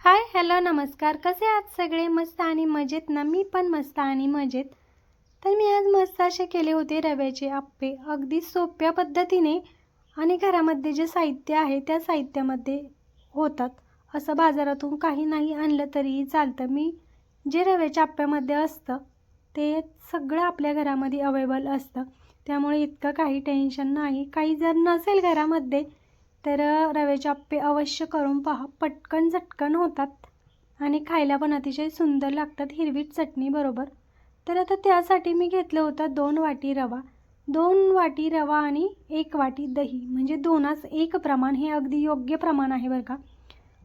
Hi hello नमस्कार. कसे आहात सगळे? मस्त आणि मजेत ना? मी पण मस्त आणि मजेत. तर मी आज मस्त असे केले होते रव्याचे आप्पे, अगदी सोप्या पद्धतीने आणि घरामध्ये जे साहित्य आहे त्या साहित्यामध्ये होतात. असं बाजारातून काही नाही आणलं तरीही चालतं. मी जे रव्याच्या आप्प्यामध्ये असतं ते सगळं आपल्या घरामध्ये अवेलेबल असतं, त्यामुळे इतकं काही टेन्शन नाही. काही जर नसेल घरामध्ये तर रव्याचे आप्पे अवश्य करून पहा. पटकन झटकन होतात आणि खायला पण अतिशय सुंदर लागतात हिरवी चटणी बरोबर. तर आता त्यासाठी मी घेतलं होतं 2 वाटी रवा. 2 वाटी रवा आणि 1 वाटी दही, म्हणजे 2:1 प्रमाण. हे अगदी योग्य प्रमाण आहे बरं का.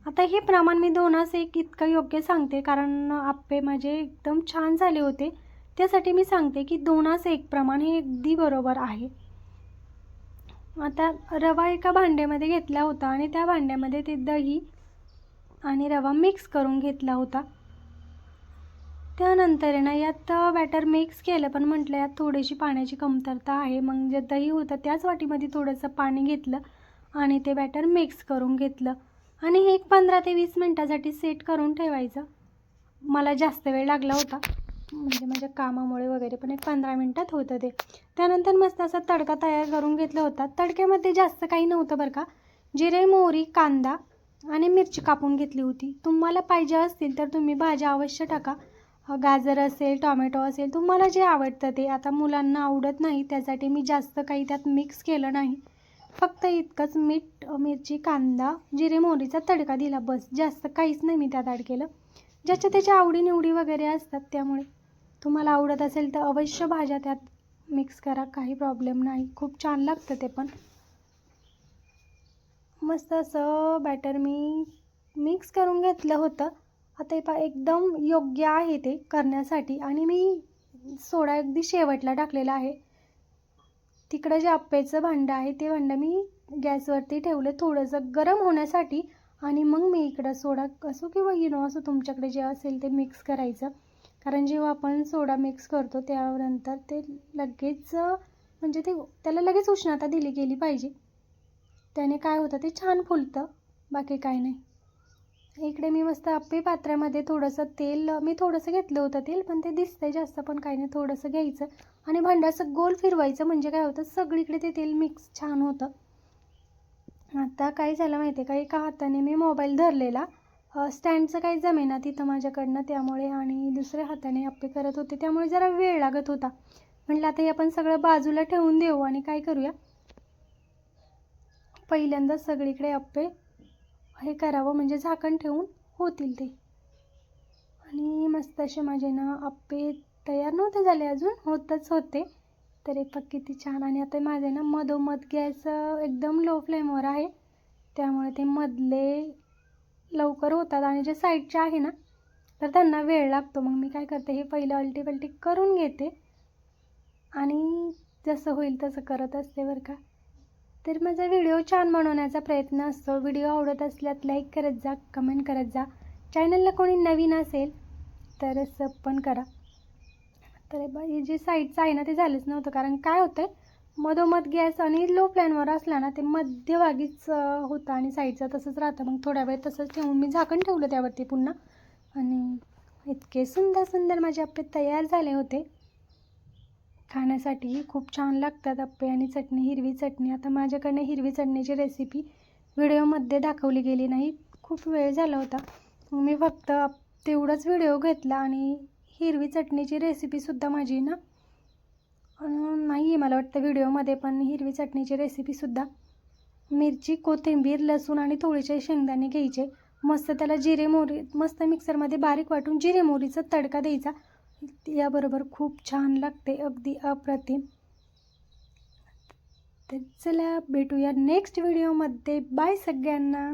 आता हे प्रमाण मी 2:1 इतकं योग्य सांगते कारण आप्पे माझे एकदम छान झाले होते. त्यासाठी मी सांगते की 2:1 प्रमाण हे अगदी बरोबर आहे. आता रवा एका भांड्यामध्ये घेतला होता आणि त्या भांड्यामध्ये ते दही आणि रवा मिक्स करून घेतला होता. त्यानंतर आहे ना यात बॅटर मिक्स केलं, पण म्हटलं यात थोडीशी पाण्याची कमतरता आहे. मग जे दही होतं त्याच वाटीमध्ये थोडंसं पाणी घेतलं आणि ते बॅटर मिक्स करून घेतलं आणि एक 15 ते 20 मिनटासाठी सेट करून ठेवायचं. मला जास्त वेळ लागला होता, म्हणजे माझ्या कामामुळे वगैरे, पण एक 15 मिनटात होतं ते. त्यानंतर मस्त असा तडका तयार करून घेतला होता. तडक्यामध्ये जास्त काही नव्हतं बरं का. जिरे, मोहरी, कांदा आणि मिरची कापून घेतली होती. तुम्हाला पाहिजे असतील तर तुम्ही भाज्या अवश्य टाका. गाजर असेल, टोमॅटो असेल, तुम्हाला जे आवडतं ते. आता मुलांना आवडत नाही त्यासाठी मी जास्त काही त्यात मिक्स केलं नाही. फक्त इतकंच मीठ, मिरची, कांदा, जिरे, मोहरीचा तडका दिला, बस. जास्त काहीच नाही मी त्यात ॲड केलं. ज्याच्या त्याच्या आवडीनिवडी वगैरे असतात, त्यामुळे तुम्हाला आवडत असेल तर अवश्य भाज्या त्यात मिक्स करा, काही प्रॉब्लेम नाही. खूप छान लागतं ते पण. मस्त असं बॅटर मी मिक्स करून घेतलं होतं. आता हे एकदम योग्य आहे ते करण्यासाठी. आणि मी सोडा अगदी शेवटला टाकलेला आहे. तिकडं जे आप्पेचं भांडं आहे ते भांडं मी गॅसवरती ठेवलं थोडंसं गरम होण्यासाठी, आणि मग मी इकडं सोडा असो किंवा इनो असो तुमच्याकडे जे असेल ते मिक्स करायचं. कारण जेव्हा आपण सोडा मिक्स करतो त्यानंतर ते लगेच म्हणजे त्याला लगेच उष्णता दिली गेली पाहिजे. त्याने काय होतं ते छान फुलतं, बाकी काय नाही. इकडे मी मस्त आप्पे पात्रामध्ये थोडंसं तेल मी थोडंसं घेतलं होतं तेल, पण ते दिसतंय जास्त पण काही नाही. थोडंसं घ्यायचं आणि भांड्याचं गोल फिरवायचं, म्हणजे काय होतं सगळीकडे ते तेल मिक्स छान होतं. आता काय झालं माहिती आहे का, एका हाताने मी मोबाईल धरलेला, स्टँडचं काही जमेना तिथं माझ्याकडनं, त्यामुळे, आणि दुसऱ्या हाताने आप्पे करत होते त्यामुळे जरा वेळ लागत होता. म्हटलं आता हे आपण सगळं बाजूला ठेवून देऊ आणि काय करूया, पहिल्यांदा सगळीकडे आप्पे हे करावं, म्हणजे झाकण ठेवून होतील ते. आणि मस्त असे माझे ना आप्पे तयार नव्हते झाले अजून, होतच होते. तर एक किती छान. आणि आता माझे ना मधोमध गॅस एकदम लो फ्लेमवर आहे, त्यामुळे ते मधले लवकर होतात आणि जे साईडचे आहे ना तर त्यांना वेळ लागतो. मग मी काय करते, हे पहिलं अलटी पलटी करून घेते आणि जसं होईल तसं करत असते बरं का. तर माझा व्हिडिओ छान बनवण्याचा प्रयत्न असतो. व्हिडिओ आवडत असल्यास लाईक करत जा, कमेंट करत जा. चॅनलला कोणी नवीन असेल तर सब पण करा. तर हे जे साईडचं आहे ना ते झालंच नव्हतं, कारण काय होतं मधोमध गॅस आणि लो फ्लेमवर असला ना ते मध्यभागीच होतं आणि साईडचं तसंच राहतं. मग थोड्या वेळ तसंच ठेवून मी झाकण ठेवलं त्यावरती पुन्हा, आणि इतके सुंदर सुंदर माझे आप्पे तयार झाले होते. खाण्यासाठी खूप छान लागतात आप्पे. आणि चटणी, हिरवी चटणी, आता माझ्याकडनं हिरवी चटणीची रेसिपी व्हिडिओमध्ये दाखवली गेली नाही, खूप वेळ झाला होता. मग मी फक्त तेवढाच व्हिडिओ घेतला आणि हिरवी चटणीची रेसिपीसुद्धा माझी ना नाही आहे मला वाटतं व्हिडिओमध्ये, पण हिरवी चटणीची रेसिपीसुद्धा मिरची, कोथिंबीर, लसूण आणि थोडेसे शेंगदाणे घ्यायचे. मस्त त्याला जिरे मोहरी मस्त मिक्सरमध्ये बारीक वाटून जिरे मोहरीचा तडका द्यायचा. याबरोबर खूप छान लागते, अगदी अप्रतिम. तर चला भेटूया नेक्स्ट व्हिडिओमध्ये. बाय सगळ्यांना.